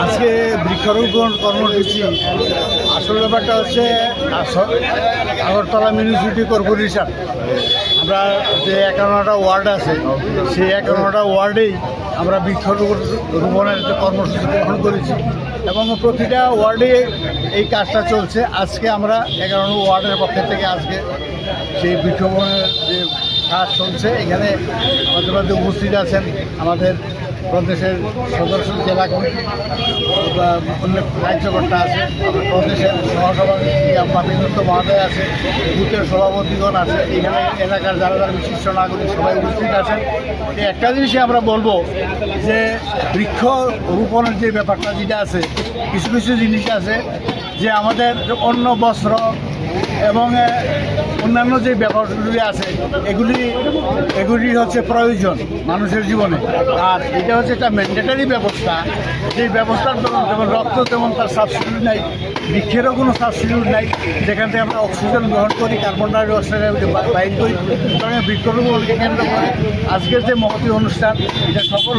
আজকে বৃক্ষরোপণ কর্মসূচি আসল ব্যাপারটা হচ্ছে আগরতলা মিউনিসিপালিটি কর্পোরেশন। আমরা যে 51টা ওয়ার্ড আছে, সেই 51টা ওয়ার্ডেই আমরা বৃক্ষরোপণের যে কর্মসূচি গ্রহণ করেছি এবং প্রতিটা ওয়ার্ডে এই কাজটা চলছে। আজকে আমরা 11 ওয়ার্ডের পক্ষ থেকে আজকে সেই বৃক্ষরোপণের যে কাজ চলছে, এখানে আমাদের মধ্যে উপস্থিত আছেন আমাদের প্রদেশের সদস্য জেলা কমিটি বা অনেক কার্যকর্তা আছে, আমাদের প্রদেশের সহসভাপতি বাপিদত্ত মহোদয় আছে, বুথের সভাপতিগণ আছে, এখানে এলাকার যারা যারা বিশিষ্ট নাগরিক সবাই উপস্থিত আছেন। এই একটা জিনিসই আমরা বলবো যে বৃক্ষ রোপণের যে ব্যাপারটা যেটা আছে, কিছু কিছু জিনিস আছে যে আমাদের অন্ন বস্ত্র এবং অন্যান্য যে ব্যাপারগুলি আছে এগুলি হচ্ছে প্রয়োজন মানুষের জীবনে। আর এটা হচ্ছে একটা ম্যান্ডেটারি ব্যবস্থা, যেই ব্যবস্থার যেমন রক্ত তেমন তার সাবস্টিটিউট নাই, বৃক্ষেরও কোনো সাবস্টিটিউট নাই, যেখান থেকে আমরা অক্সিজেন গ্রহণ করি, কার্বন ডাই অক্সাইড বাইর করি। সুতরাং বৃক্ষরোপণকে কেন্দ্র করে আজকের যে মহতী অনুষ্ঠান, এটা সফল